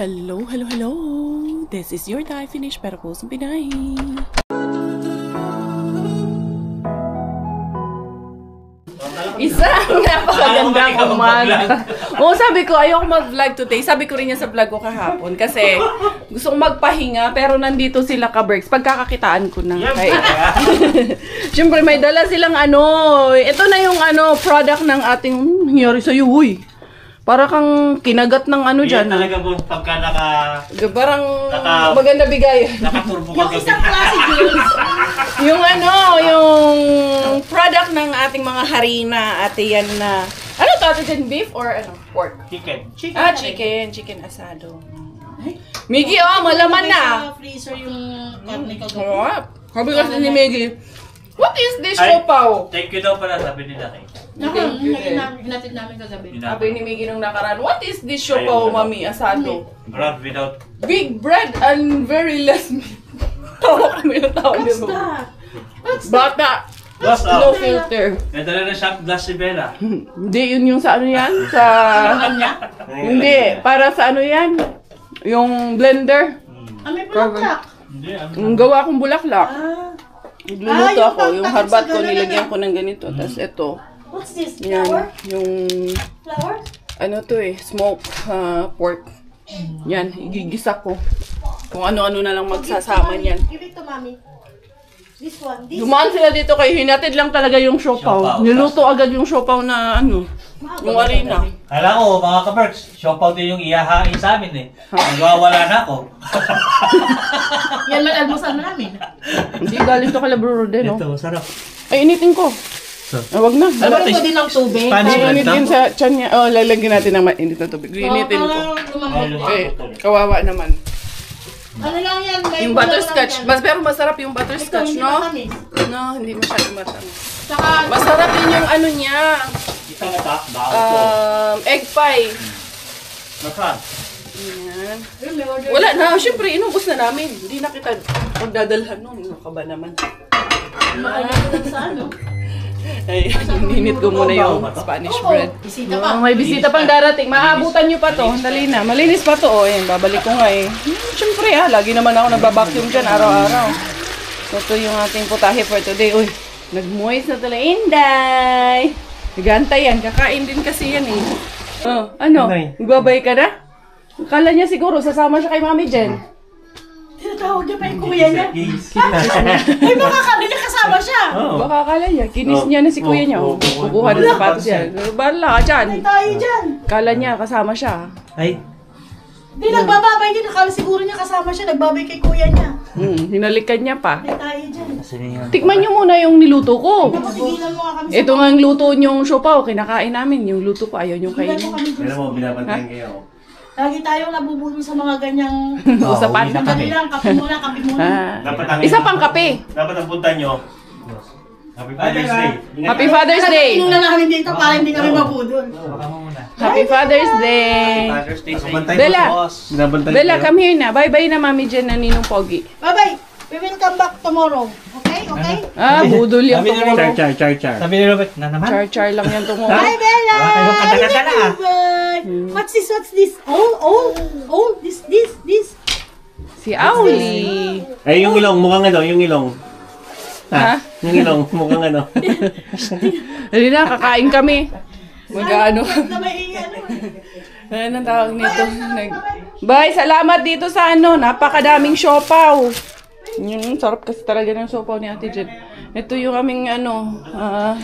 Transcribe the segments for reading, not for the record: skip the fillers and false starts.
Hello, hello, hello! This is your Thai Finish para pusong Pinay. Isang napakagandang umaga. Oo, sabi ko, ayoko mag-vlog today. Sabi ko rin yan sa vlog ko kahapon. Kasi gusto kong magpahinga, pero nandito sila ka-Berks. Pagkakakitaan ko na. Siyempre, may dala silang ito na yung product ng ating, nangyari sa'yo, huy. Para kang kinagat ng dyan. Talaga po, pagka parang maganda bigay. Nakaturbo ka yung isang klase juice. yung product ng ating mga harina, ate yan na. Ano to, ate dyan? Beef or pork? Chicken. Chicken. Chicken asado. Miggy, malaman na. Sa freezer yung karne ko. Sabi kasi ni Miggy, what is this siopaw? Thank you daw pala, sabi ni Daki. Hinatid namin kagabi. Sabi ni Miggy nung nakaraan, what is this siopaw, mami, asado? Bread without... Big bread and very less meat. Tawa kami ng tao niya. What's that? Bata. Basta. No filter. Nadala na shot glass si Bella. Hindi, yun yung sa yan? Sa... Hindi, para sa yan? Yung blender. May bulaklak. Hindi, Yung gawa kong bulaklak. Nagluluto yung ako, yung pagkakas harbat sa ko, ganun, nilagyan ko ng ganito. Tapos ito. What's this? Yan, Flour? yung... Flour? Smoked pork. Yan, igigisa ko. Kung ano-ano na lang magsasama niyan. Give it to mommy. This one. Dumaan sila dito kay hinatid lang talaga yung siopaw. Niluto agad yung siopaw na yung harina. Kala ko, mga ka-Berks, siopaw din yung iyahain sa amin eh. Nagwawala na ako. Yan man almusal namin. Hindi galing to kala Bro Rodel, no? Ito, sarap. Ay, initin ko. Wag na. Lagyan ko din ng tubig. Init din sa tiyan niya. Lalagyan natin ng mainit na tubig. Initin ko. Kawawa naman. Ano lang yan? Yung butterscotch. Pero masarap yung butterscotch, Hindi no? matamis. No, hindi masyadong matamis. Saka, Masarap din yung niya. Isa na ta, bawal ko. Egg pie. Nasaan? Yan. may order. Wala na. Siyempre, inubos na namin. Hindi na kita magdadalhan nun. Ano ka ba naman? Sa ano? Ay, ninit ko muna yung Spanish bread. Bisita pa. May bisita pang darating. Maabutan nyo pa to. Dali na. Malinis pa to. Ayan, babalik ko nga eh. Siyempre lagi naman ako nagbabacuum dyan araw-araw. Ito yung ating putahe for today. Uy, nag-moist na talaga. Inday! Nagantay yan. Kakain din kasi yan eh. Magbabay ka na? Kala niya siguro sasama siya kay Mami Jen. Tinatawag niya pa yung kuya niya. Ay, baka kami niya kasama siya. Baka akala niya, kinis niya na si kuya niya. Kukuha ng sapatos yan. Bahala ka dyan. Ay, tayo dyan. Kala niya, kasama siya. Ay. Hindi, nagbababay din. Akala siguro niya kasama siya. Nagbabay kay kuya niya. Hinalikan niya pa. Ay, tayo dyan. Tikman niyo muna yung niluto ko. Napatigilan mo nga kami sa... Ito nga yung luto niyong siopaw. Kinakain namin. Yung luto ko, ayaw niyong kainin. Pero mo, binabantayan kayo. Lagi tayong nabubulong sa mga ganyang... Usapan. Sandali lang, kape muna, kape muna. Isa pang kape. Dapat ang punta nyo. Happy Father's Day. Happy Father's Day. Inuna namin dito para hindi kami mabudol. Happy Father's Day. Father's Day. Bella, come here na. Bye-bye na Mami Jen na Ninong Pogi. Bye-bye. We will come back tomorrow. Okay? Okay? Budol yan tomorrow. Char. Sabi ni Robert, na naman? Char lang yan tomorrow. Bye, Bella! Kayong kanta-kanta na. What's this? What's this? Oh, this. Si Auli. Ay, yung ilong, mukhang yung ilong. Ha? Yung ilong, mukhang Dali na, kakain kami. Mag-ano. Na may Anong tawag nito? Bye, salamat dito sa napakadaming siopaw. Sarap kasi talaga ng siopaw ni Ate Jen. Ito yung aming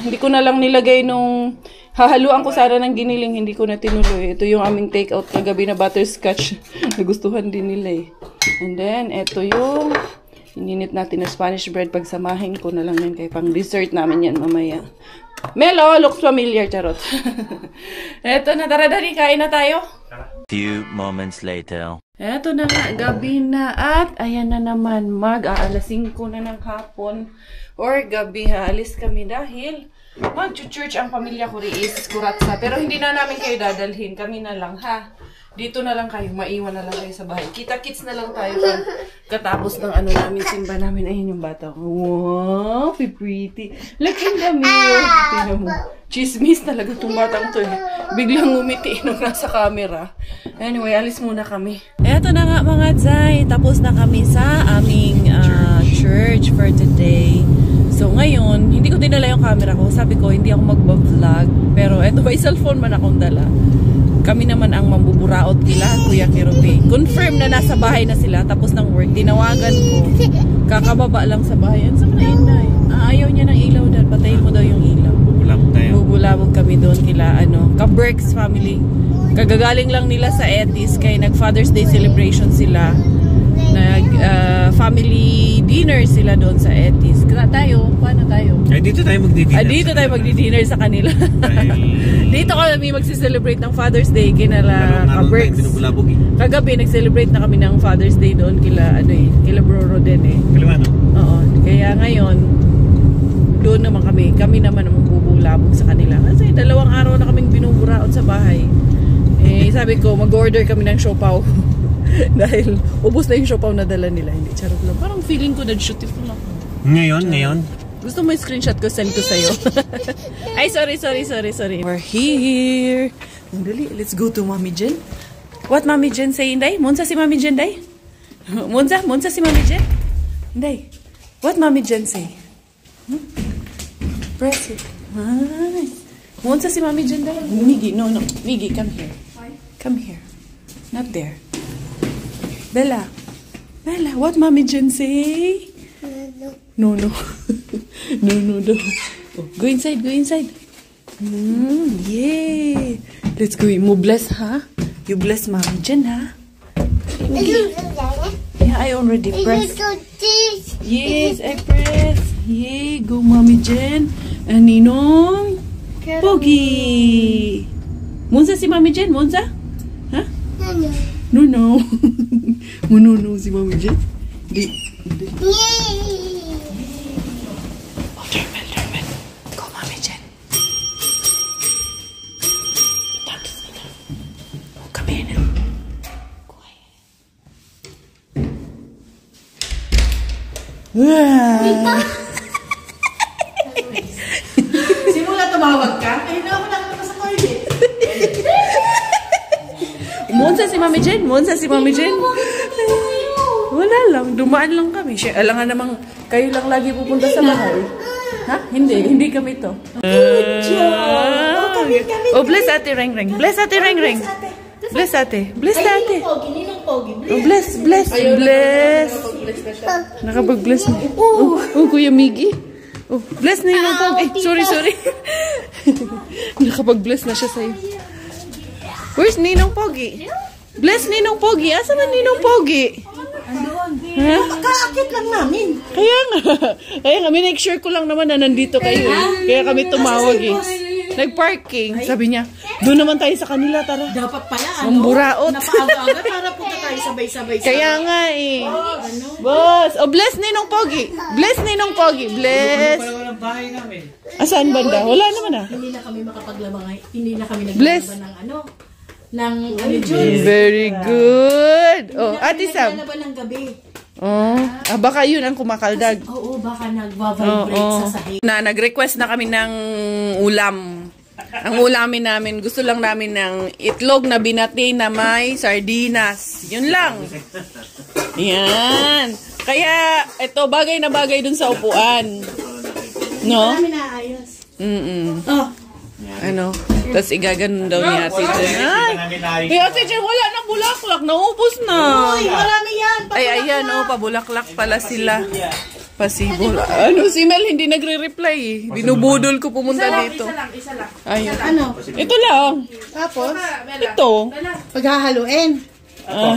hindi ko na lang nilagay nung hahaluan ko sana ng giniling, hindi ko na tinuloy. Ito yung aming take out kagabi na butterscotch. Nagustuhan din nila eh. And then, ito yung ininit natin na Spanish bread. Pagsamahin ko na lang yan kay pang dessert namin yan mamaya. Melo, looks familiar, charot. Eto na, tara dali, kain na tayo. Few moments later. Eto na nga, gabi na at ayan na naman, mag-aalas 5 na ng hapon or gabi, alis kami dahil mag-church ang pamilya ko is Kuratsa. Pero hindi na namin kayo dadalhin, kami na lang ha. dito na lang kayo, maiwan na lang kayo sa bahay. Kita-kits na lang tayo katapos ng ano namin, simba namin. Ayun yung bata ko. Wow, pretty. Look in the mirror. Tingnan mo. Chismis talaga itong batang to. Biglang ngumiti nung nasa camera. Anyway, alis muna kami. Eto na nga mga Zay. Tapos na kami sa aming church for today. So ngayon, hindi ko dinala yung camera ko. Sabi ko, hindi ako magbablog. Pero eto, may cellphone man akong dala. Kami naman ang mambuburaot nila, Kuya Kirupi. Confirm na nasa bahay na sila, tapos ng work. Tinawagan ko. Kakababa lang sa bahay. Ano sa mga inay? Ayaw niya ng ilaw doon. Patayin mo daw yung ilaw. Bubulabog tayo. Bubulabog kami doon kila, Ka-Berks family. Kagagaling lang nila sa Etis, kaya nag-Father's Day celebration sila. Family dinner sila doon sa Etis. Paano tayo? Ay, dito tayo magdi-dinner. Dito tayo magdi-dinner sa kanila. Dito kami magsi-celebrate ng Father's Day kinala Ka-Berks. Kagabi nag-celebrate na kami ng Father's Day doon kila Bro Roden Kaliwa, no? Oo. Kaya ngayon doon naman kami naman ang bubulabog sa kanila. Kasi 2 araw na kaming binuburaot sa bahay. Sabi ko mag-order kami ng siopaw. Dahil ubos na yung siopaw na dala nila. Hindi, charot lang. Parang feeling ko nag-shoot if lang. Ngayon. Gusto mo yung screenshot ko, send ko sa'yo. Ay, sorry. We're here. Dali, let's go to Mami Jen. What Mami Jen say, Inday? Monsa si Mami Jen, Day? Monsa si Mami Jen? Inday, what Mami Jen say? Press it. Monsa si Mami Jen, Day? Miggy, no. Miggy, come here. Come here. Not there. Bella, what Mami Jen say? No. No. Oh, go inside. Yay. Let's go. Mo bless, ha? You bless Mami Jen, ha? Yeah, I already pressed. Yes, I press. Yay, go Mami Jen. And Ninong Pogi. Monsa si Mami Jen? Monsa? Ha? No. No, si Mami Jen. Termin. Go, Mami Jen. Oh, come here now. Quiet. Simula tumawag ka? Ayun na ako nakita sa toilet. Monsa si Mami Jen. Wala lang, dumaan lang kami. Alangan namang kayo lang lagi pupunta sa bahay. Ha? Hindi kami to. Oh, bless Ate Reng. Bless Ate Reng. Bless Ate. Ninong Pogi. Oh, bless. Nakapag-bless na. Oh, Kuya Miggy. Oh, bless na Ninong Pogi. Sorry. Nakapag-bless na siya sa'yo. Where's Ninong Pogi? Bless Ninong Pogi. Asa na Ninong Pogi? Andoon. Ha? Kaakit lang namin. Kaya nga, make sure ko lang naman na nandito kayo. Kaya kami tumawag Nag-parking. Sabi niya, doon naman tayo sa kanila, tara. Dapat pala, Mamburaot. napaaga-aga para punta tayo sabay-sabay. Kaya nga Boss, bless Ninong Pogi. Bless. Wala ng bahay namin. Asan banda? Wala naman Hindi na kami makapaglabang, hindi na kami Bless. naglaban ng June. Very good. Oh, Ate Sam. Naglaban ng gabi. Baka yun ang kumakaldag. Oo, baka nagva-vibrate sa sahig. Nag-request na kami ng ulam. Ang ulamin namin, gusto lang namin ng itlog na binati na may sardinas. Yun lang. Yan. Kaya, ito, bagay na bagay dun sa upuan. No? Kami naayos. Tapos igaganon daw ni Ate Jen. Ay, Ate Jen, wala nang bulaklak. Naubos na. Uy, marami yan. Ay, ayan, pabulaklak pala sila. Pasibol. Si Mel hindi nagre-reply Binubudol ko pumunta dito. Isa lang. Ayun. Ano? Ito lang. Tapos? Ito. Paghahaluin.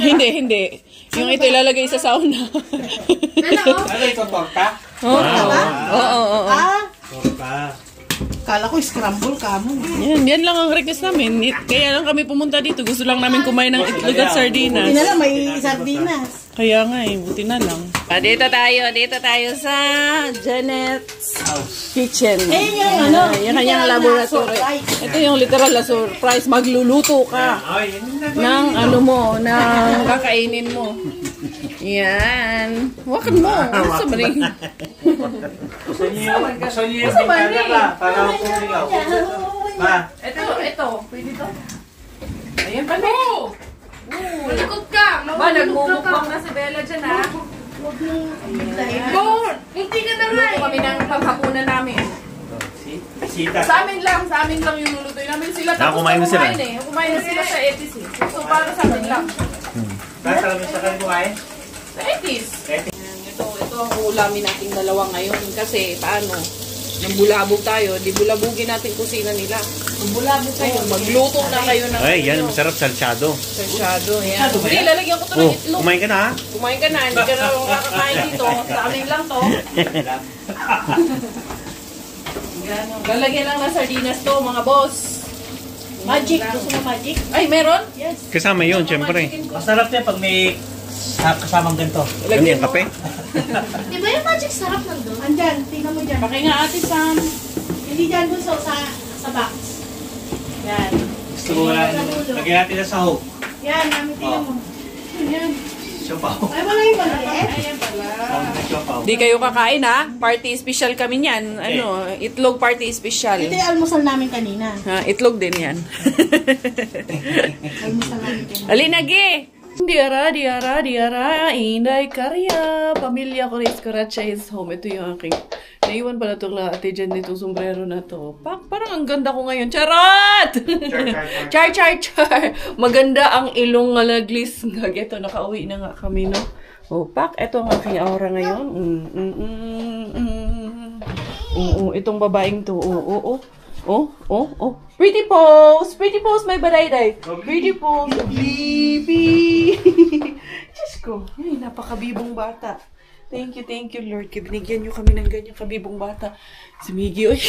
Hindi. Yung ito ilalagay sa sauna. Ano ito, torta? Oo. Torta. Kala ko scramble ka mo. Yan lang ang request namin. Kaya lang kami pumunta dito. Gusto lang namin kumain ng itlog at sardinas. Hindi na lang, may sardinas. Kaya nga eh, buti na lang. Dito tayo sa Janet's Kitchen. Yan yung Yan kanyang laboratory. Ito yung literal na surprise. Magluluto ka ng ano mo, ng kakainin mo. Yan. Wakan mo. Gusto mo rin. Gusto niyo yung bintana ka para mapuligaw. Ma. Ito. Pwede to? Ayan pa na. Malikot ka. Ba, nagmumukbang na si Bella dyan, ha? Hindi ka na nga. Luto kami ng panghapunan namin. Sita. Sa amin lang yung lulutuin namin. Sila tapos kumain na sila. Kumain na sila sa ETC. So, para sa amin lang. Tatalamin sa kayo kumain? Sa ETC. Ito ang ulamin nating dalawa ngayon. Kasi, paano? Nang bulabog tayo, di bulabugin natin kusina nila. Nang bulabog tayo, magluto na kayo ng Ay, yan, masarap, salsyado. Salsyado, yan. Hindi, lalagyan ko ito ng itlog. Kumain ka na ha? Kumain ka na, hindi ka na kakakain dito. Sa amin lang to. Lalagyan lang ng sardinas to, mga boss. Magic. Gusto mo magic? Ay, meron? Yes. Kasama yun, syempre. Masarap yan pag may kasamang ganito. Ano yung kape? Di ba yung magic sarap nandun? Andyan, tingnan mo dyan. Paki nga ate Sam. Hindi dyan gusto sa box. Yan. Gusto ko wala. Lagyan natin na sahog. Yan, namin tingnan mo. Yan. Siopaw. Ay, wala yung maliit. Ayan pala. Siopaw. Di kayo kakain ha? Party special kami niyan. Ano, itlog party special. Ito yung almusal namin kanina. Ha, itlog din yan. Almusal namin kanina. Alinagi! Diara, Inday Karya. Pamilya ko rin Karacha is home. Ito yung aking naiwan pala itong ate dyan nitong sombrero na to. Parang ang ganda ko ngayon. Charot! Char. Maganda ang ilong ngalaglis. Ito, nakauwi na nga kami, no? Oh, pak, ito ang aking aura ngayon. Itong babaeng to. Pretty pose, may barayday. Pretty pose, baby. Diyos ko, ay, napakabibong bata. Thank you, Lord. Binigyan niyo kami ng ganyan kabibong bata. Si Miggy, oy,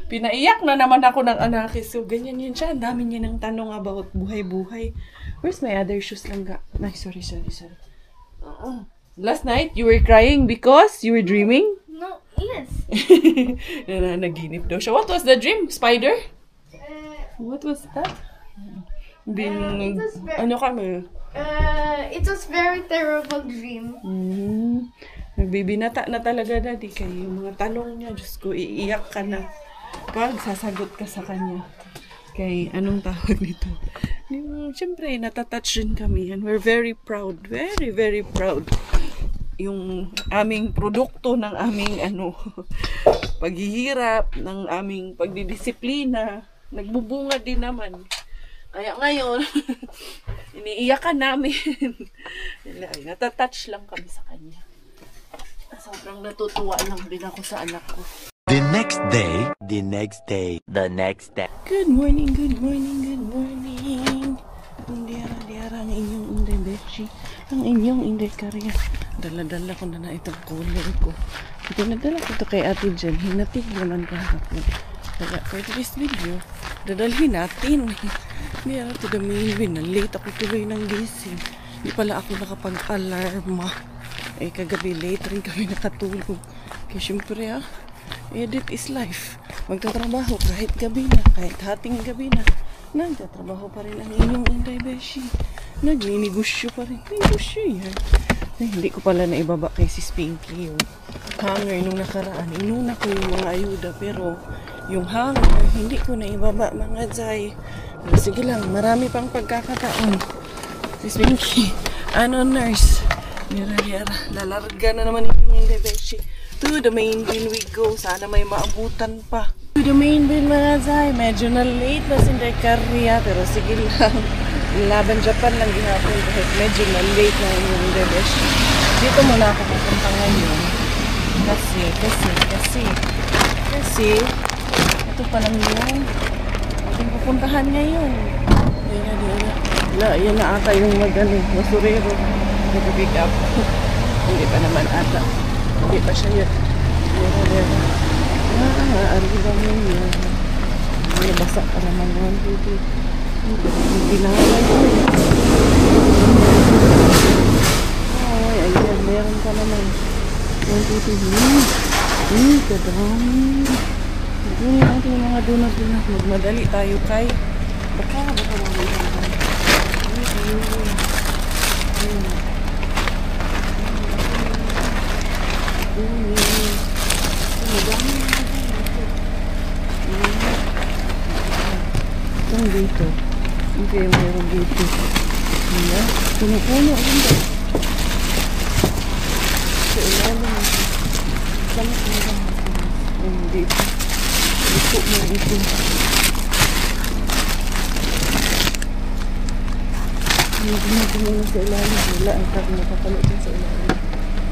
pinaiyak na naman ako ng anak. So, ganyan yun siya. Ang dami niya ng tanong about buhay-buhay. Where's my other shoes lang ga? Ay, sorry. Last night, you were crying because you were dreaming? No, yes. Naginip daw siya. What was the dream? Spider? What was that? Ano kami? It was very terrible dream. Nagbibinata na talaga daddy kayo. Yung mga talong niya, Diyos ko, iiyak ka na. Pag sasagot ka sa kanya. Kay, anong tawag nito? Siyempre, natatouch rin kami. And we're very proud. Very, very proud. Yung aming produkto ng aming paghihirap, ng aming pagdidisiplina, nagbubunga din naman. Kaya ngayon, iniiyakan namin. Natatouch lang kami sa kanya. Sobrang natutuwa lang din ako sa anak ko. The next day. Good morning. Diara, ang inyong Inday Beshi. Ang inyong Inday Karya. Dala-dala ko na itong color ko. Pinadala ko ito kay Ate Jen. Hinatig naman kahapon. Kaya for this video, dadalhin natin. Diara to the main win. Late ako tuloy ng gising. Di pala ako nakapag-alarma. Kagabi late rin kami nakatulog. Kaya syempre edit is life. Magtatrabaho kahit gabi na, kahit hating gabi na. Nagtatrabaho pa rin ang inyong Inday Beshi. Nagninegosyo pa rin. Negosyo yan. Hindi ko pala naibaba kay Sis Pinky yung hanger nung nakaraan. Inuna ko yung mga ayuda pero yung hanger hindi ko naibaba mga Zay. Sige lang, marami pang pagkakataon. Sis Pinky, nurse? Mira, lalarga na naman yung Inday Beshi. To the main bin we go. Sana may maabutan pa. To the main bin mga Zay. Medyo na late na si Inday Karya. Pero sige lang. Laban Japan lang ginapon. Kahit medyo na late na yung Inday Beshi. Dito muna ako pupunta ngayon. Kasi ito pa lang yun. Ating pupuntahan ngayon. Yan na ata yung masurero. Nag-pick up. Hindi pa naman ata. Hindi pa siya yun. Arriba mo yan. Ay, basa ka naman yan, baby. Hindi na nga yun. Ay, ayan, meron ka naman. 1, 2, 3. Kadami. Hindi natin yung mga donut-donut. Magmadali tayo kay. Baka mamaya naman. Ang dito. Hindi yung meron dito. Ayan. Puno-puno. Ayan. Sa ilalim. Sama sa mga. Ayan dito. Ito mo dito. Hindi natin muna sa ilalim. Wala ang kami nakapalot sa ilalim.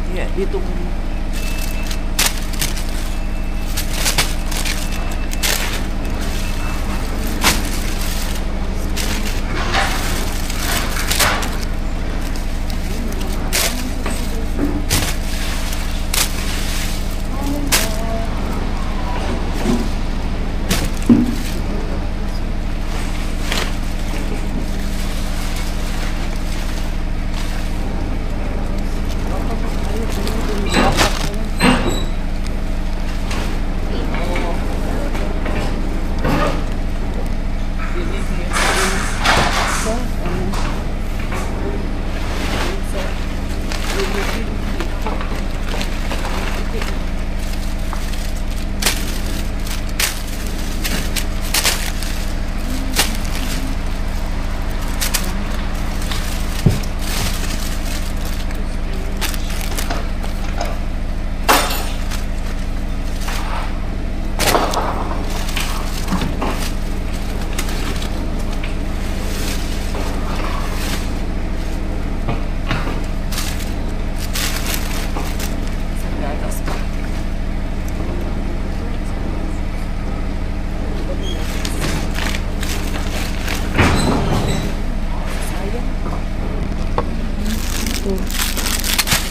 Kaya dito muna.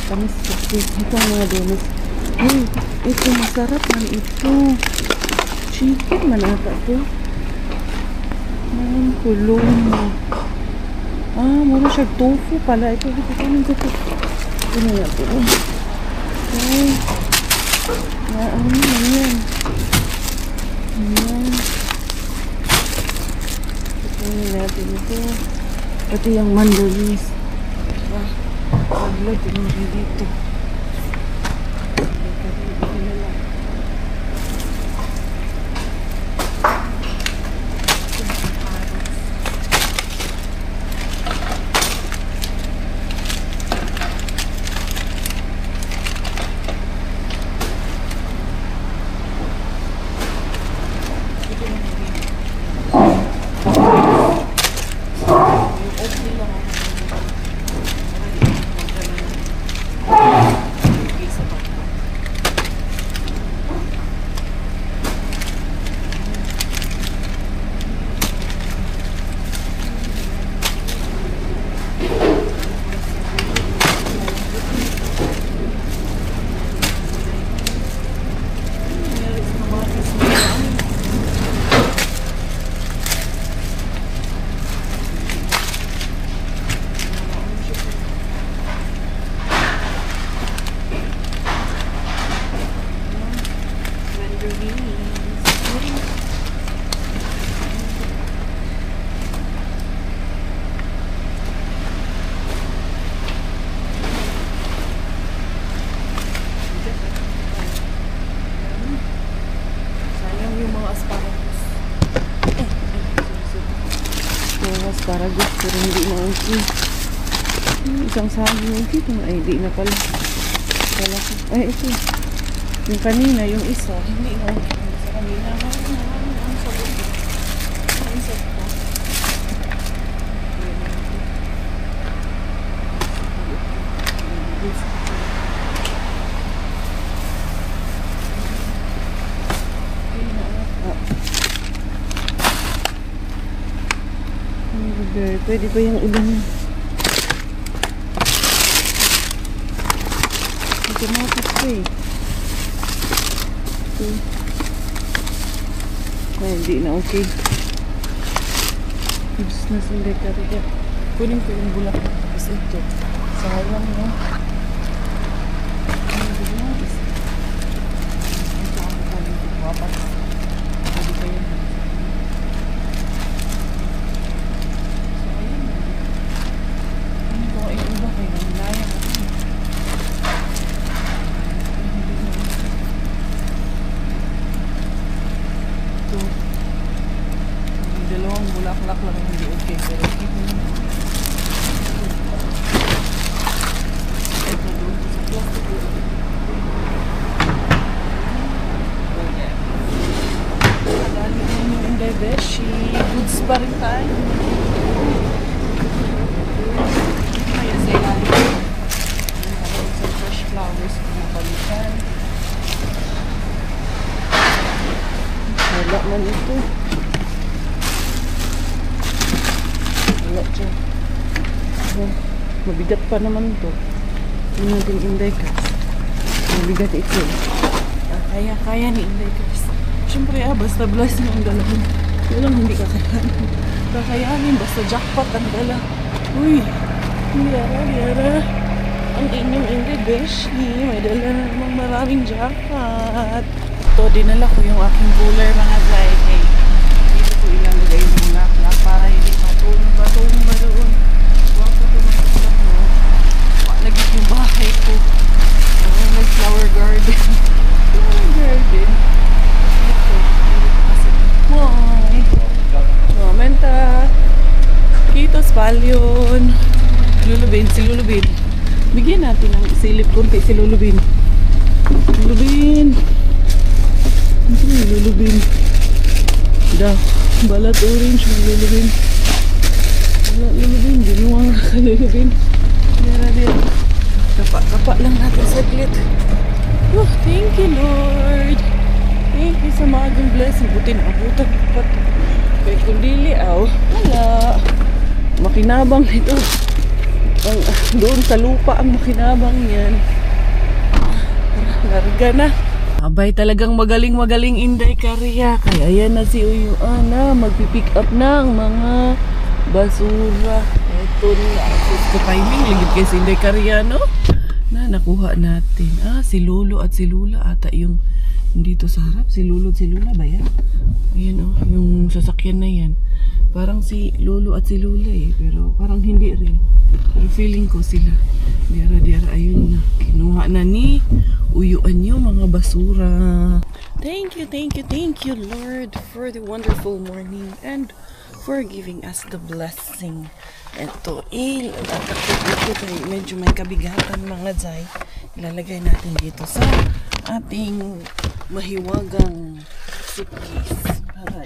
Tamis kasi. Ito ang mga donuts. Hey, ito masarap man ito. Chicken man ata ito. Kulong. Muna siya tofu pala. Ito kanin sa ito. Ito na ito. Okay. Ano yan? Ayan. Ito natin ito. Pati yung mandalis. Paglag yung mga dito. Asparagus pero hindi na okay. Isang saging dito ay hindi na pala. Ay ito. Yung kanina, yung isa, hindi na okay. Sa kanina, ang sabot. Ang insect pa. Pwede ba yung iba niya? Automatic pa eh. Okay. Ay, hindi na okay. Ubus na sa Inday. Kunin ko yung bulak. Tapos ito. Sayang, no? Ano ba yun? Ito ako kunin ko. Wapat. Sabi ko yun. Sayang. Ano ko kayo iba kayo? Nangyayang ako. Ito. Yung dalawang bulaklak lang hindi okay. Pero okay ko naman. Kadali na yung Inday Beshi. Goods pa rin tayo. Kaya sa ilalim. Meron sa fresh flowers kung napalitan. Wala man ito. Wala dyan. Mabigat pa naman ito. Hindi natin Inday Cars. Mabigat ito. Kaya ni Inday Cars. Siyempre basta bless yung dalawin. Yun lang hindi kakayanin. Kakayanin, basta jackpot ang dala. Uy, yara. Ang inyong Inday Beshi. May dala na namang maraming jackpot. Ito, dinala ko yung aking cooler mga guy. Hey, dito ko ilalagay yung bulaklak para hindi patulong ba doon. Huwag ko tumatulak mo. Nagit yung bahay ko. Nag-flower garden. Flower garden. Ito. Kasi, moy. Momenta. Kitos palyon. Si Lulubin. Bigyan natin ng silip kunti si Lulubin. Lulubin. Ito may Lulubin. Balat orange may Lulubin. Balat Lulubin. Ginuwang ka Lulubin. Dira. Kapa lang natin saglit. Oh, thank you, Lord. Thank you sa magang blessing. Buti na abutan pa ito. Kaya kung dili, wala. Makinabang ito. Doon sa lupa ang makinabang yan. Larga na. Abay, talagang magaling Inday Karya. Kaya yan na si Uyuana. Magpipick up ng mga basura. Ito na. Gusto timing. Ligid kay si Inday Karya, no? Nakuha natin. Si Lolo at si Lula ata yung dito sa harap. Si Lolo at si Lula ba yan? Ayan, yung sasakyan na yan. Parang si Lolo at si Lula pero parang hindi rin. Pero feeling ko sila. Diyara, ayun na. Kinuha na ni Uyuan yung mga basura. Thank you, Lord, for the wonderful morning and for giving us the blessing. Ito, medyo may kabigatan mga zay. Ilalagay natin dito sa ating mahiwagang suitcase para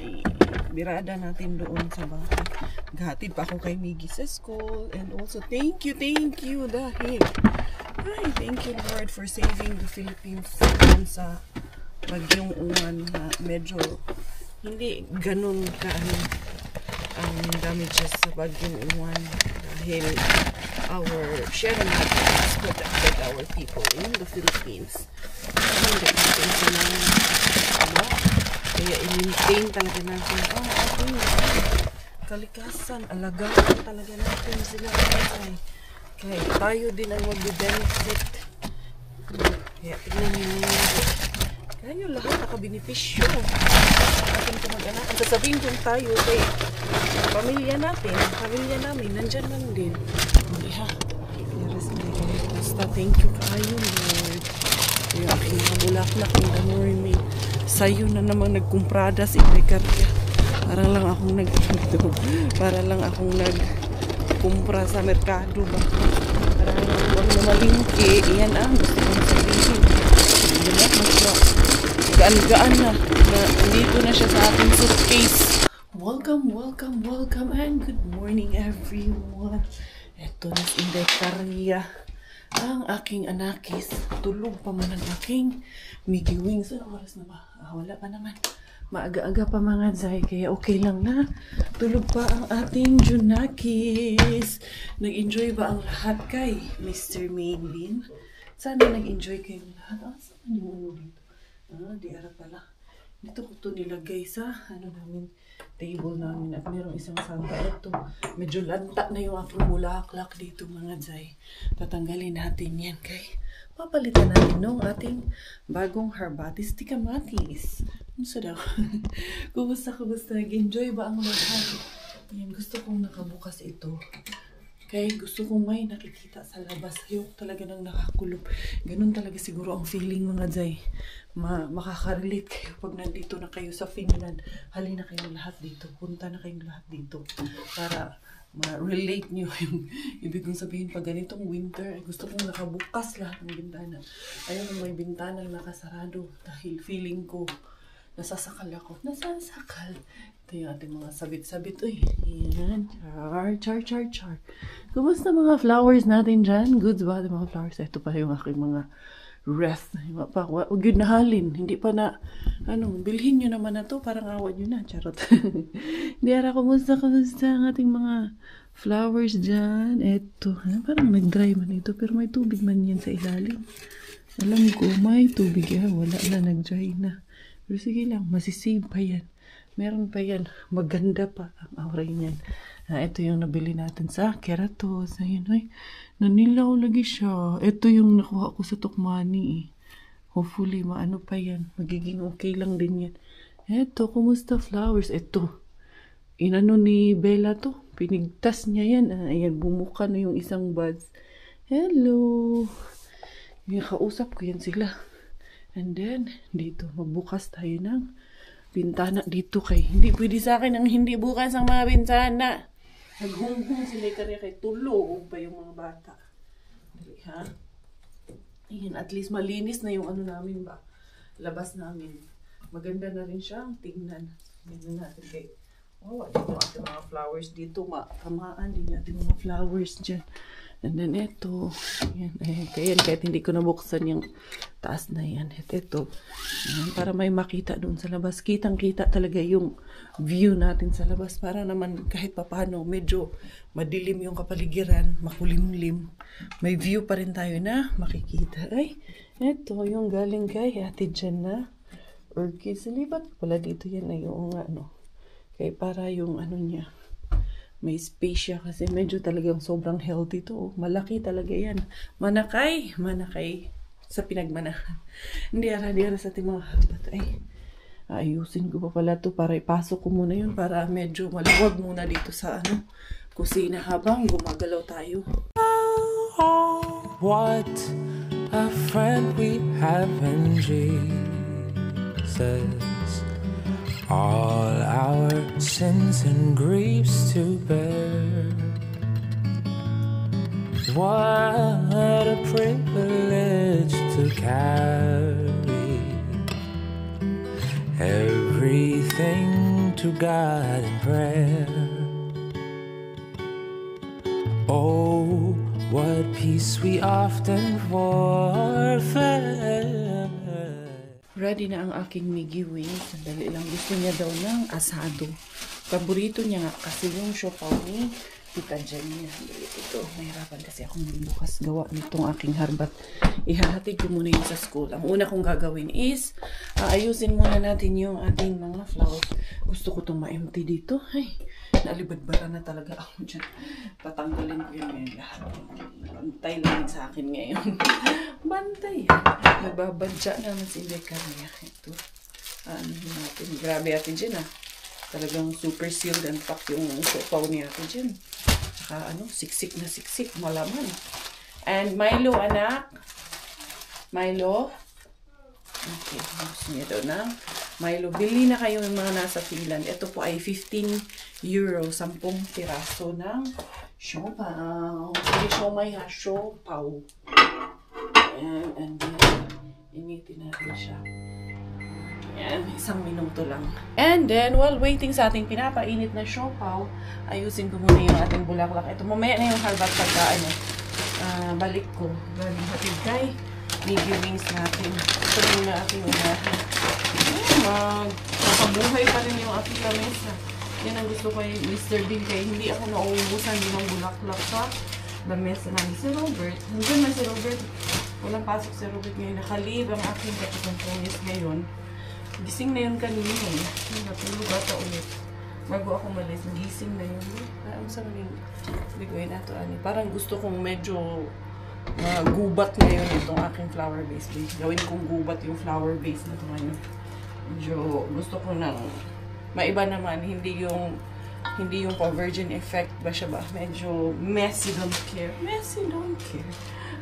birada natin doon sa bahay. Gahatid pa ako kay Miggy sa school. And also, thank you dahil thank you, Lord, for saving the Philippines sa bagyong Uwan na medyo hindi ganun ang damages sa bagyong Uwan dahil our sharing has protected our people in the Philippines. Hindi natin silang kaya i-maintain talaga natin ating kalikasan, alagaan talaga natin sila kaya tayo din ang mag-benefit. Kaya tignan nyo kaya nyo lahat nakabenepisyo ating kamag-anak. Ang sasabihin kung tayo kay pamilya namin nandyan lang din. Basta thank you kayo, Lord. Yung aking mga bulaklak in the morning. Sa'yo na naman nagkumprada si Inday Karya. Para lang akong nagkumpra sa merkado ba. Para lang akong namalingki. Iyan gusto kong sabihin. Gaan-gaan na. Nandito na siya sa ating suitcase. Welcome and good morning everyone. Ito na si Inday Karya. Ang aking anakis. Tulog pa man ang aking Miggy Wings. Ano oras na ba? Wala pa naman. Maaga-aga pa mga zay. Kaya okay lang na. Tulog pa ang ating Junakis. Nag-enjoy ba ang lahat kay Mr. Maybin? Sana nag-enjoy kayong lahat. Saan yung ulo dito? Di ara pala. Dito ko ito nilagay sa table namin at mayroong isang sangka. Ito, medyo lanta na yung aking bulaklak dito mga Zay. Tatanggalin natin yan kay papalitan natin nung ating bagong Herbatis de Camatis. Ano sa daw? Kumusta? Nag-enjoy ba ang lahat? Yan, gusto kong nakabukas ito. Kaya gusto kong may nakikita sa labas. Ayoko talaga nang nakakulog. Ganun talaga siguro ang feeling mga Zay. Makaka-relate kayo pag nandito na kayo sa Finland. Halina kayong lahat dito. Punta na kayong lahat dito. Para ma-relate nyo yung ibig kong sabihin pag ganitong winter. Gusto kong nakabukas lahat ng bintana. Ayaw may bintanang nakasarado. Dahil feeling ko nasasakal ako. Nasasakal. Ito yung ating mga sabit-sabit. Uy, yan. Char. Kumusta mga flowers natin dyan? Goods ba mga flowers? Ito pa yung aking mga wreath. Huwag yun nahalin. Hindi pa na, bilhin nyo naman na to. Parang awan nyo na. Charot. Hindi ara, kumusta ang ating mga flowers dyan? Ito. Parang nag-dry man ito. Pero may tubig man yan sa ilalim. Alam ko, may tubig yan. Wala na, nag-dry na. Pero sige lang, masisave pa yan. Meron pa yan. Maganda pa ang aura niyan. Ito yung nabili natin sa Keratos. Ayun, ay. Nanilaw lagi siya. Ito yung nakuha ko sa Tukmani. Hopefully, maano pa yan. Magiging okay lang din yan. Ito, kumusta flowers? Ito. Inano ni Bella to. Pinigtas niya yan. Ayan, bumuka na yung isang buds. Hello. Yung kausap ko yan sila. And then, dito, magbukas tayo ng bintana dito kay. Hindi pwede sa akin ang hindi bukas ang mga bintana. Naghunghung sila kaya kay tulog pa yung mga bata. Dali ha. Ayan, at least malinis na yung namin ba. Labas namin. Maganda na rin siyang tingnan. Tingnan natin kay. Oh, ito ating mga flowers dito. Makamaan din natin mga flowers dyan. And then ito, yan, kaya kahit hindi ko nabuksan yung taas na yan. At ito, yan, para may makita doon sa labas. Kitang-kita talaga yung view natin sa labas. Para naman kahit papano, medyo madilim yung kapaligiran, makulimlim. May view pa rin tayo na makikita. Ay, ito yung galing kay Ate Jen na orchids. Libat pala dito yan ay yung kaya para yung niya. May space siya kasi medyo talagang sobrang healthy to. Malaki talaga yan. Manakay sa pinagmanahan. Hindi ara sa ating mga harbat. Ay, ayusin ko pa pala to para ipasok ko muna yun para medyo maluwag muna dito sa kusina habang gumagalaw tayo. What a friend we have in Jesus. All our sins and griefs to bear. What a privilege to carry everything to God in prayer. Oh, what peace we often forfeit. Ready na ang aking Miggy wings. Sandali lang. Gusto niya daw ng asado. Paborito niya nga kasi yung siopaw ni Tita Jen niya. Ito, mahirapan kasi akong bukas gawa nitong aking harbat. Ihahatid ko muna yun sa school. Ang una kong gagawin is ayusin muna natin yung ating mga flowers. Gusto ko itong ma-empty dito. Ay, nalibadbara na talaga ako dyan. Patanggalin ko yun ngayon lahat. Bantay lang sa akin ngayon. Bantay. Nagbabadya naman si Becca niya. Ito. Natin. Grabe Ate Jen Talagang super sealed and packed yung siopaw ni Ate Jen. Saka siksik na siksik. Malaman. And Milo, anak. Milo. Okay. Gusto niya daw na Milo. Bili na kayo ng mga nasa Finland. Ito po ay 15 euro. 10 piraso ng siopaw. Hindi siomay ha. Siopaw. Ayan. And then, initin natin siya. Ayan. 1 minuto lang. And then, while waiting sa ating pinapainit na siopaw, ayusin ko muna yung ating bulaklak. Ito, mamaya na yung harbat pagkaan. Balik ko. Galing hatid kay Miggy wings natin. Ito muna ating unahin. Makabuhay pa rin yung ating lamesa. Yan ang gusto kay Mr. Bean kay hindi ako nauubusan yung bulaklak sa lamesa namin. Si Robert. Hanggang na si Robert. Walang pasok si Robert ngayon. Nakalib ang aking kapitang ngayon. Gising na yun kanina eh. Natulog ata ulit. Bago ako malis, gising na yun. Ang sa maling, hindi ko yun nato, parang gusto kong medyo gubat ngayon itong aking flower base. Gawin kong gubat yung flower base na ito ngayon. Medyo gusto ko nang maiba naman, hindi yung pa-virgin effect ba siya ba? Medyo messy, don't care. Messy, don't care.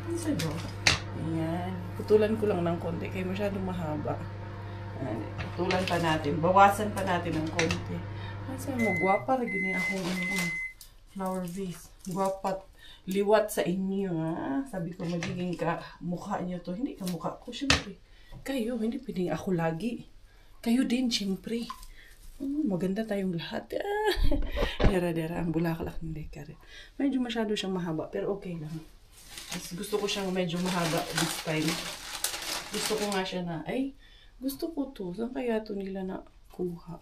Ano sa do? Ayan. Putulan ko lang ng konti kaya masyadong mahaba. Putulan pa natin. Bawasan pa natin ng konti. Kasi mo, guwapa rin gini akong flower vase. Guwapat. Liwat sa inyo, ha? Sabi ko, magiging mukha niyo to. Hindi ka mukha ko, syempre. Kayo, hindi pwedeng ako lagi. Kayo din, syempre. Maganda tayong lahat. Dera-dera, ang bulaklak hindi ka rin. Medyo masyado siyang mahaba, pero okay lang. Mas gusto ko siyang medyo mahaba this time. Gusto ko nga siya na, ay, gusto ko to. Saan kaya to nila na kuha?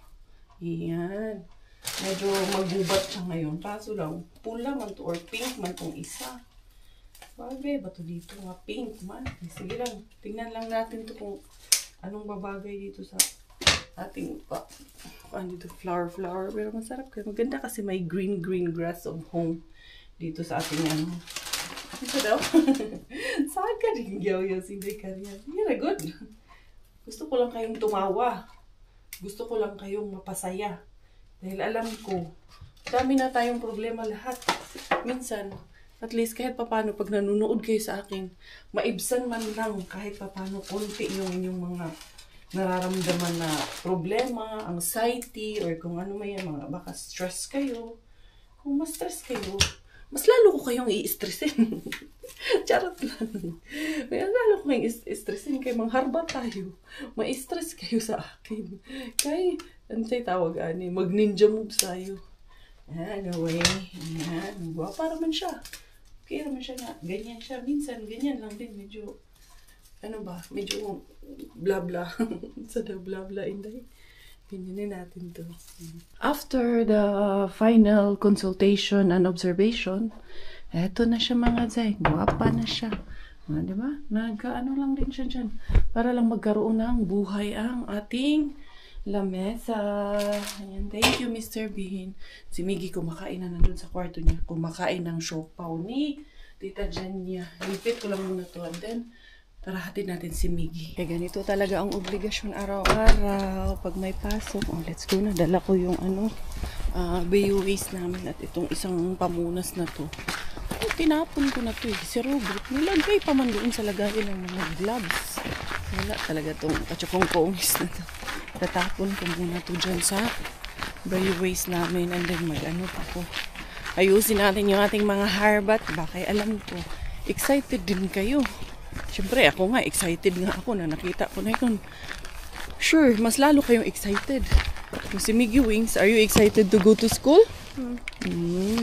Iyan. Medyo magubat siya ngayon. Kaso lang, pula man to or pink man tong isa. Bagay ba to dito? Nga pink man. Sige lang. Tingnan lang natin to kung anong babagay dito sa ating dito flower. Pero masarap kayo. Maganda kasi may green grass of home dito sa ating ano. Ito daw. Saan ka rin yaw hindi ka rin. You're good. Gusto ko lang kayong tumawa. Gusto ko lang kayong mapasaya. Dahil alam ko, dami na tayong problema lahat. Minsan, at least kahit papano, pag nanonood kayo sa akin, maibsan man lang kahit papano, konti yung inyong mga nararamdaman na problema, anxiety, or kung ano may mga baka stress kayo. Kung mas stress kayo, mas lalo ko kayong i-stressin. Charot lang. May lalo ko kayong i-stressin kay mangharba tayo. Ma-stress kayo sa akin. Kay, ano sa'yo tawag, mag-ninja move sa'yo. Anyway, yan. Para man siya. Okay naman siya nga. Ganyan siya. Minsan, ganyan lang din. Medyo, medyo bla-bla. Sa bla-bla, hindi. Ganyanin natin to. After the final consultation and observation, eto na siya mga zay. Guwapa na siya. Diba? Nagkaano lang din siya dyan. Para lang magkaroon ng buhay ang ating lamesa. Ayan. Thank you, Mr. Bean. Si Miggy kumakain na nandun sa kwarto niya. Kumakain ng siopaw ni Tita Jenya. Lipit ko lang muna to. And then, tara hatid natin si Miggy. Kaya ganito talaga ang obligasyon araw-araw. Pag may pasok, let's go na. Dala ko yung bayo waste namin at itong isang pamunas na to. Tinapon ko na to eh. Si Robert, nilagay pa man doon sa lagayan ng mga gloves. Wala talaga itong kachokong-kongis na to. Tatapon ko muna to dyan sa bayo waste namin and then mag-ano pa ko. Ayusin natin yung ating mga harbat. Baka alam ko, excited din kayo. Siyempre, ako nga, excited nga ako na nakita ko na yun. Sure, mas lalo kayong excited. Si Miggy Wings, are you excited to go to school?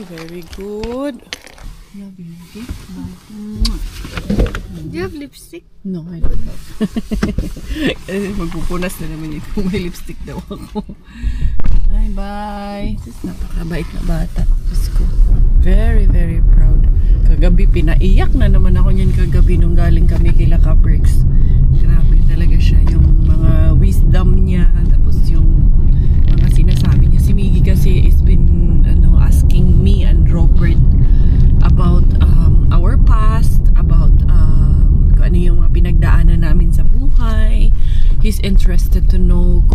Very good. Love you, Miggy. Do you have lipstick? No, I don't have. Magpupunas na naman yun kung may lipstick daw ako. Bye-bye. Napakabait na bata. Diyos ko. Very, very proud. Kagabi, pinaiyak na naman ako niyan kagabi nung galing kami kila Caprix. Grabe talaga siya. Yung mga wisdom niya. Tapos yung mga sinasabi niya. Si Miggy kasi has been asking me and Robert about our past, about kung ano yung mga pinagdaanan namin sa buhay. He's interested to know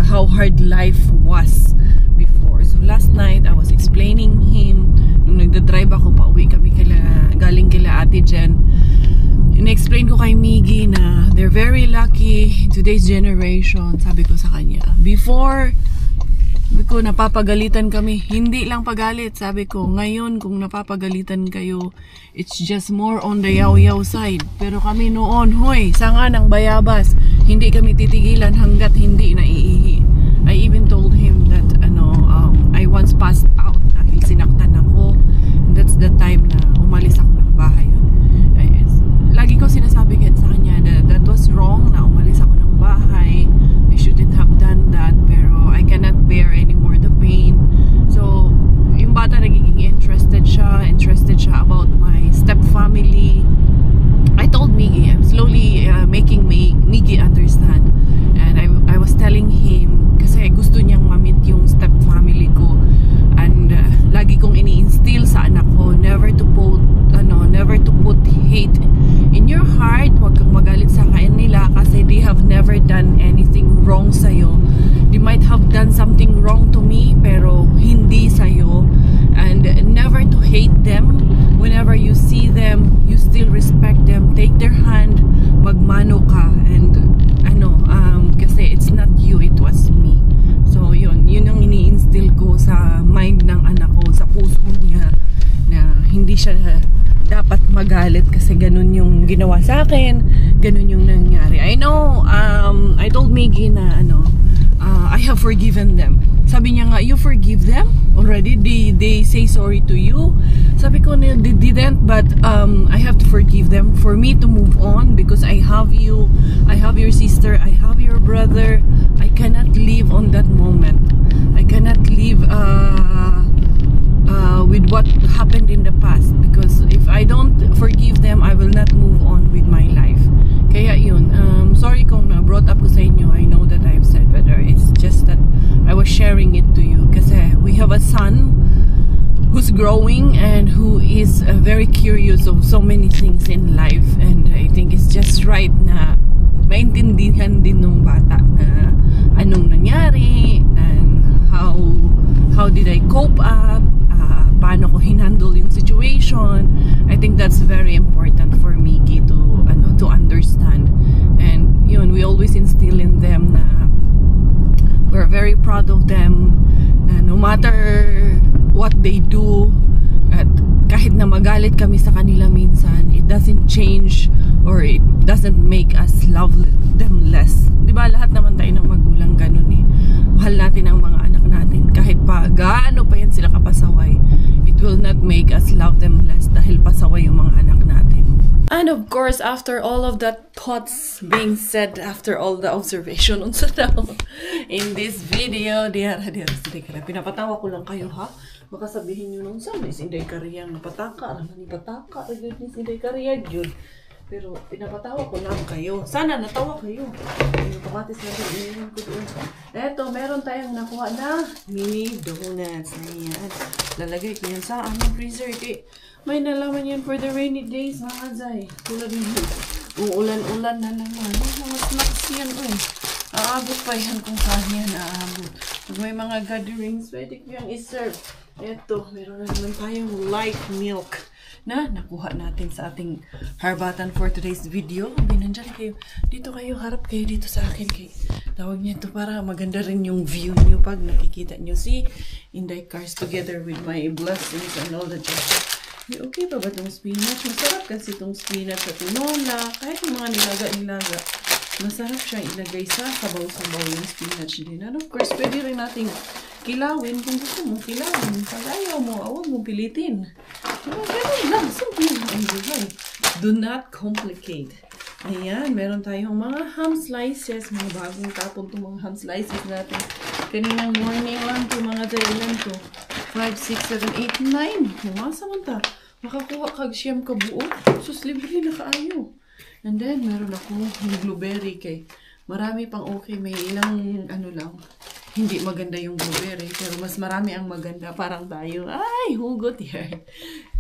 how hard life was before. So last night, I was explaining him, nung nagdadrive ako pa uwi kami galing kila Ate Jen, in-explain ko kay Miggy na they're very lucky in today's generation. Sabi ko sa kanya, before, napapagalitan kami. Hindi lang pagalit. Sabi ko, ngayon kung napapagalitan kayo, it's just more on the yaw-yaw side. Pero kami noon, hoy, sanga ng bayabas. Hindi kami titigilan hanggat hindi naiihi. I even told him that, I once passed out dahil sinaktan ako. And that's the time na umalis ako ng bahay. Lagi ko sinasabi sa kanya that was wrong na umalis ako ng bahay. I shouldn't have done that. Pero I cannot bear anymore the pain. So, yung bata nagiging interested siya about my step family. I told Miggy, I'm slowly making Miggy understand wrong sa'yo. They might have done something wrong to me, pero hindi sa'yo. And never to hate them. Whenever you see them, you still respect them. Take their hand, magmano ka. And kasi it's not you, it was me. So yun ang ini-instill ko sa mind ng anak ko, sa puso niya, na hindi siya dapat magalit kasi ganun yung ginawa sa akin, ganun yung nangyari. I know, I told Miggy na I have forgiven them. Sabi niya nga, you forgive them already? They say sorry to you? Sabi ko, they didn't, but I have to forgive them for me to move on because I have you, I have your sister, I have your brother. I cannot live on that moment. I cannot live with what happened in the past because if I don't forgive them, I will not move on with my life. Kaya yun, sorry kung na-brought up ko sa inyo. I know that I've said better. It's just that I was sharing it to you kasi we have a son who's growing and who is very curious of so many things in life, and I think it's just right na maintindihan din ng bata na anong nangyari and how did I cope up, paano ko hinandle yung situation. I think that's very important for Miggy to understand. And yun, we always instill in them na we're very proud of them, na no matter what they do, at kahit na magalit kami sa kanila minsan, it doesn't change or it doesn't make us love them less. Diba lahat naman tayo ng magulang ganun eh. Mahal natin ang mga anak natin kahit pa gaano pa yan sila kapasaway. It will not make us love them less dahil pasaway yung mga anak natin. And of course, after all of that thoughts being said, after all the observation unsa daw in this video, pinapatawa ko lang kayo ha. Baka sabihin nyo nung saan, is Inday Kariyang napataka, ni pataka, ni Inday Kariyang yun. Pero pinapatawa ko lang kayo. Sana natawa kayo. Yung kamatis natin, iniwan ko doon. Eto, meron tayong nakuha na mini donuts. Ayan. Lalagay ko yan sa aming freezer. May nalaman yan for the rainy days, mga Zay. Tulad nyo. Uulan-ulan na naman. Mga snacks yan, aabot pa yan kung saan yan aabot. Pag may mga gatherings, pwede ko yung iserve. Eto, meron na naman tayong light milk na nakuha natin sa ating harbatan for today's video. Binandyan kayo. Dito kayo, harap kayo dito sa akin. Tawag niya ito para maganda rin yung view niyo pag nakikita niyo si Inday Cars together with my blessings and all the jazz. Okay pa ba itong spinach? Masarap kasi itong spinach sa tinola. Kahit yung mga nilaga-nilaga. Masarap siya ilagay sa sabaw-sabaw yung spinach din. And of course, pwede rin nating kilawin kung gusto mo kilawin. Pag ayaw mo, awag mo pilitin. Diba, ganun lang. Simple lang ang buhay. Do not complicate. Ayan, meron tayong mga ham slices. Mga bagong tapon itong mga ham slices natin. Kaninang morning lang ito, mga dahilan to. 5, 6, 7, 8, 9. Masamanta. Makakuha kag siyam ka buo. Sus, libre na kaayo. And then, meron ako yung blueberry kay marami pang okay. May ilang lang. Hindi maganda yung blueberry. Pero mas marami ang maganda. Parang tayo. Ay, hugot yan.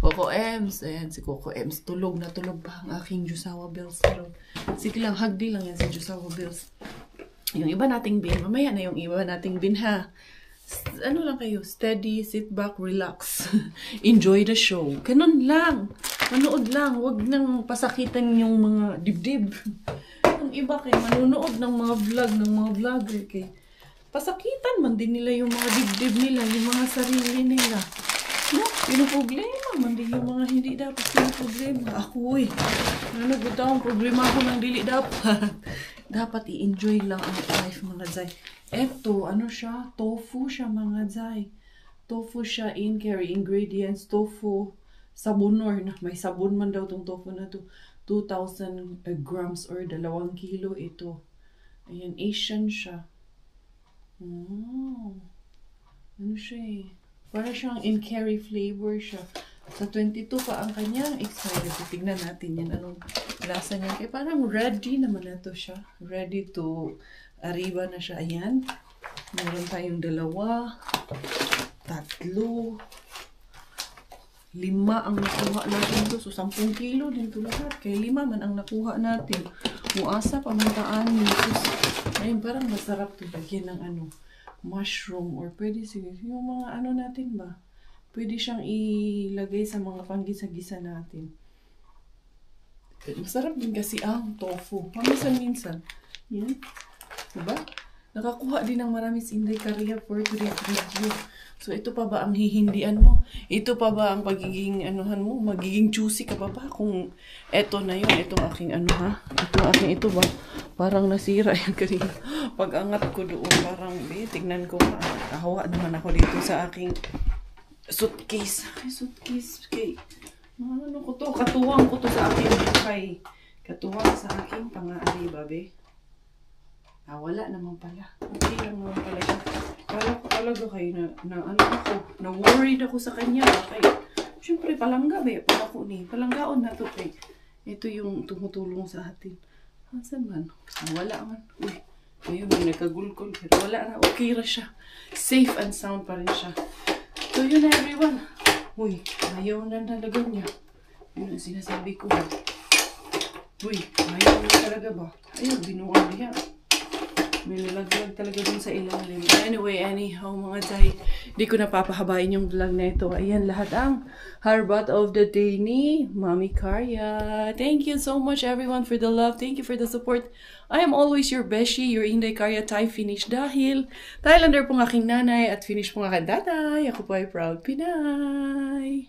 Coco Ems. Ayan, si Coco Ems. Tulog na tulog pa ang aking Jusawa Bills. Pero, sige lang, hagdi lang yan si Jusawa Bills. Yung iba nating bin. Mamaya na yung iba nating bin ha. Ano lang kayo, steady, sit back, relax. Enjoy the show. Ganun lang. Manood lang. Huwag nang pasakitan yung mga dibdib. Ang iba kayo, manunood ng mga vlog, ng mga vlogger kayo. Pasakitan man din nila yung mga dibdib nila, yung mga sarili nila. No? Pinuproblema man din yung mga hindi dapat pinuproblema. Ako ano ba ang problema ko ng dili dapat? Dapat i-enjoy lang ang life, mga Zay. Eto, ano siya? Tofu siya, mga Zay. Tofu siya in carry ingredients. Tofu, sabunor. May sabon man daw tong tofu na to. 2,000 grams or 2 kilo ito. Ayan, Asian siya. Oh. Ano siya eh? Para siyang in carry flavor siya. Sa 22 pa ang kanyang expiry. Tignan natin yan. Anong lasa niya. Kaya parang ready naman na to siya. Ready to arriba na siya. Ayan. Meron tayong 2, 3. 5 ang nakuha natin to. So, 10 kilo din to lahat. Kaya 5 man ang nakuha natin. Muasa pa man taani. Ayun, parang masarap to. Lagyan ng ano, mushroom. Or pwede sige, yung mga ano natin ba? Pwede siyang ilagay sa mga panggisa-gisa natin. Masarap din kasi ang tofu. Paminsan-minsan. Yan. Diba? Nakakuha din ng marami si Inday Caria for today's video. So, ito pa ba ang hihindian mo? Ito pa ba ang pagiging, anuhan mo? Magiging juicy ka pa ba? Kung eto na yun, itong aking ano ha? Itong aking ito ba? Parang nasira yan kanina. Pag-angat ko doon, parang, tignan ko nga. Kahawa naman ako dito sa aking suitcase. Ay, suitcase. Okay. Ano ko to? Katuwang ko to sa aking buhay. Katuwang sa aking pang-aari, babe. Wala naman pala. Okay lang naman pala siya. Kala ko talaga kayo ano ako, na-worried ako sa kanya. Okay. Siyempre, palangga ba? Pag ako ni, palanggaon na to. Okay. Ito yung tumutulong sa atin. Saan man? Wala man. Uy, ayun, may nagkagulkol. Pero wala na. Okay ra siya. Safe and sound pa rin siya. So, yun na everyone. Uy, ayaw na talaga niya. Yun ang sinasabi ko. Uy, ayaw na talaga ba? Ayaw, binuang niya. May nalaglag talaga dun sa ilalim. Anyway, anyhow mga day, di ko napapahabain yung vlog na ito. Ayan lahat ang harbat of the day ni Mami Caria. Thank you so much everyone for the love. Thank you for the support. I am always your beshi, your Inday Caria Thai Finish dahil Thailander pong aking nanay at Finish pong aking tatay. Ako po ay proud Pinay.